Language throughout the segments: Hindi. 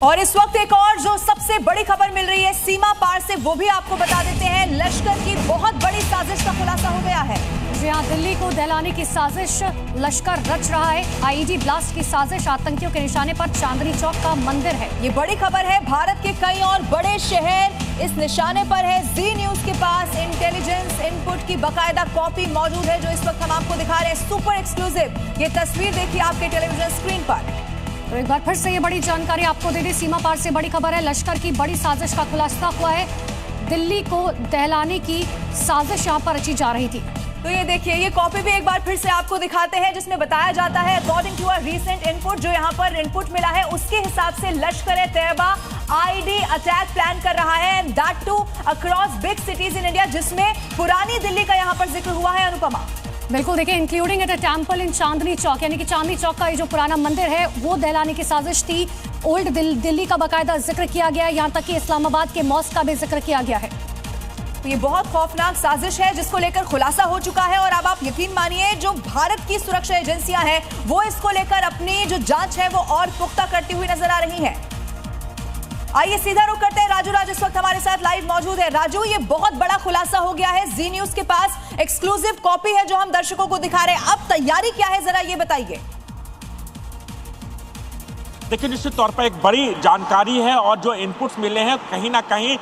और इस वक्त एक और जो सबसे बड़ी खबर मिल रही है सीमा पार से, वो भी आपको बता देते हैं। लश्कर की बहुत बड़ी साजिश का खुलासा हो गया है। जी हां, दिल्ली को दहलाने की साजिश लश्कर रच रहा है। आईईडी ब्लास्ट की साजिश, आतंकियों के निशाने पर चांदनी चौक का मंदिर है। ये बड़ी खबर है। भारत के कई और बड़े शहर इस निशाने पर है। जी न्यूज के पास इंटेलिजेंस इनपुट की बाकायदा कॉपी मौजूद है, जो इस वक्त हम आपको दिखा रहे हैं। सुपर एक्सक्लूसिव ये तस्वीर देखिए आपके टेलीविजन स्क्रीन पर। तो एक बार फिर से ये बड़ी जानकारी आपको दे दी। सीमा पार से बड़ी खबर है। लश्कर की बड़ी साजिश का खुलासा हुआ है। दिल्ली को दहलाने की साजिश यहाँ पर रची जा रही थी। तो ये देखिए, ये कॉपी भी एक बार फिर से आपको दिखाते हैं, जिसमें बताया जाता है according to a recent input, जो यहाँ पर इनपुट मिला है उसके हिसाब से लश्कर-ए-तैयबा आईडी अटैक प्लान कर रहा है, and that too across big cities in India, जिसमें पुरानी दिल्ली का यहाँ पर जिक्र हुआ है। अनुपमा, बिल्कुल देखिए, including at a temple in Chandni Chowk, यानी कि चांदनी चौक का ये जो पुराना मंदिर है वो दहलाने की साजिश थी। ओल्ड दिल्ली का बाकायदा जिक्र किया गया है, यहाँ तक कि इस्लामाबाद के मॉस्क का भी जिक्र किया गया है। तो ये बहुत खौफनाक साजिश है जिसको लेकर खुलासा हो चुका है, और अब आप यकीन मानिए जो भारत की सुरक्षा एजेंसियां हैं वो इसको लेकर अपनी जो जांच है वो और पुख्ता करती हुई नजर आ रही हैं। आइए सीधा रुख करते हैं। राजू राज इस वक्त हमारे साथ लाइव मौजूद है। राजू, ये बहुत बड़ा खुलासा हो गया है। जी न्यूज के पास एक्सक्लूसिव कॉपी है जो हम दर्शकों को दिखा रहे हैं। अब तैयारी क्या है, जरा ये बताइए। देखिए, निश्चित तौर पर एक बड़ी जानकारी है, और जो इनपुट्स मिले हैं कहीं ना कहीं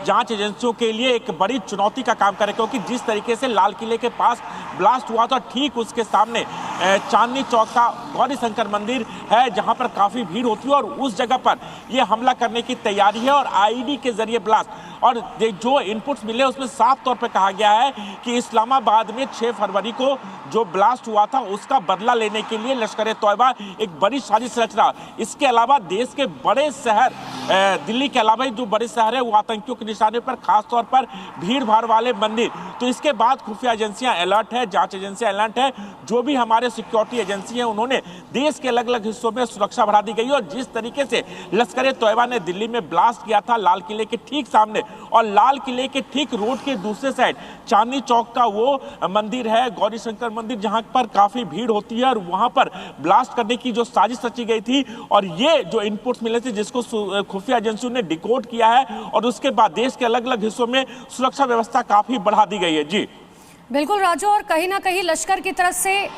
जांच एजेंसियों के लिए एक बड़ी चुनौती का काम करे, क्योंकि जिस तरीके से लाल किले के पास ब्लास्ट हुआ था, ठीक उसके सामने चांदनी चौक का गौरी शंकर मंदिर है, जहां पर काफ़ी भीड़ होती है, और उस जगह पर यह हमला करने की तैयारी है और आईडी के जरिए ब्लास्ट। और जो इनपुट्स मिले उसमें साफ तौर पर कहा गया है कि इस्लामाबाद में 6 फरवरी को जो ब्लास्ट हुआ था उसका बदला लेने के लिए लश्कर-ए-तैयबा एक बड़ी साजिश रच रहा। इसके अलावा देश के बड़े शहर, दिल्ली के अलावा जो बड़े शहर है वो आतंकियों के निशाने पर, खासतौर पर भीड़ भाड़ वाले मंदिर। तो इसके बाद खुफिया एजेंसियां अलर्ट है, जांच एजेंसियां अलर्ट है, जो भी हमारे सिक्योरिटी एजेंसी है उन्होंने देश के अलग अलग हिस्सों में सुरक्षा बढ़ा दी गई। और जिस तरीके से लश्कर-ए-तैयबा ने दिल्ली में ब्लास्ट किया था लाल किले के ठीक सामने, और लाल किले के ठीक रोड के दूसरे साइड चांदनी चौक का वो मंदिर है, गौरी शंकर मंदिर, जहां पर काफी भीड़ होती है, और वहां पर ब्लास्ट करने की जो साजिश रची गई थी, और ये जो इनपुट्स मिले थे जिसको खुफिया एजेंसियों ने डिकोड किया है, और उसके बाद देश के अलग अलग हिस्सों में सुरक्षा व्यवस्था काफी बढ़ा दी गई है। जी बिल्कुल राजू, और कहीं ना कहीं लश्कर की तरफ से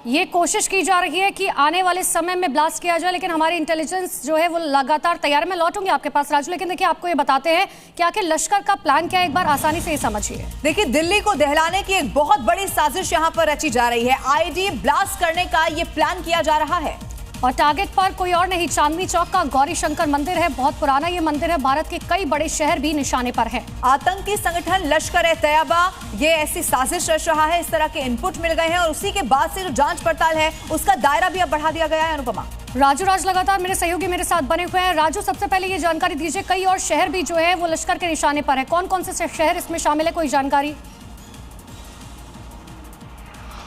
ये कोशिश की जा रही है कि आने वाले समय में ब्लास्ट किया जाए, लेकिन हमारी इंटेलिजेंस जो है वो लगातार तैयार। मैं लौटूंगी आपके पास राजू, लेकिन देखिए आपको ये बताते हैं कि आखिर लश्कर का प्लान क्या है, एक बार आसानी से ये समझिए। देखिए, दिल्ली को दहलाने की एक बहुत बड़ी साजिश यहाँ पर रची जा रही है। आईडी ब्लास्ट करने का ये प्लान किया जा रहा है, और टारगेट पर कोई और नहीं, चांदनी चौक का गौरी शंकर मंदिर है। बहुत पुराना ये मंदिर है, भारत के कई बड़े शहर भी निशाने पर हैं। आतंकी संगठन लश्कर-ए-तैयबा ये ऐसी साजिश रच रहा है, इस तरह के इनपुट मिल गए हैं, और उसी के बाद से जो जांच पड़ताल है उसका दायरा भी अब बढ़ा दिया गया है। अनुपमा, राजू राज लगातार मेरे सहयोगी मेरे साथ बने हुए हैं। राजू, सबसे पहले ये जानकारी दीजिए, कई और शहर भी जो है वो लश्कर के निशाने पर है। कौन कौन से शहर इसमें शामिल है, कोई जानकारी?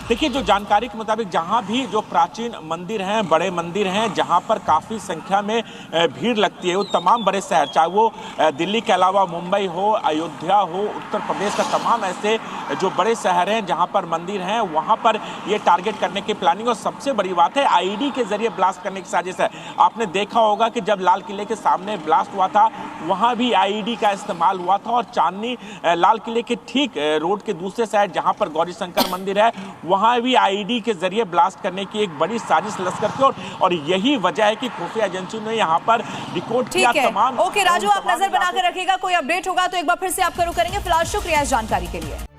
देखिए, जो जानकारी के मुताबिक जहां भी जो प्राचीन मंदिर हैं, बड़े मंदिर हैं, जहां पर काफ़ी संख्या में भीड़ लगती है, वो तमाम बड़े शहर, चाहे वो दिल्ली के अलावा मुंबई हो, अयोध्या हो, उत्तर प्रदेश का तमाम ऐसे जो बड़े शहर हैं जहां पर मंदिर हैं, वहां पर ये टारगेट करने की प्लानिंग। और सबसे बड़ी बात है, आईडी के जरिए ब्लास्ट करने की साजिश है। आपने देखा होगा कि जब लाल किले के सामने ब्लास्ट हुआ था वहाँ भी आईडी का इस्तेमाल हुआ था, और चांदनी लाल किले के ठीक रोड के दूसरे साइड जहाँ पर गौरी शंकर मंदिर है वहाँ भी आईडी के जरिए ब्लास्ट करने की एक बड़ी साजिश लश्कर की, और यही वजह है कि खुफिया एजेंसियों ने यहाँ पर रिकॉर्ड किया तमाम। ओके राजू, आप नजर बनाकर रखिएगा, कोई अपडेट होगा तो एक बार फिर से आप शुरू करेंगे। फिलहाल शुक्रिया इस जानकारी के लिए।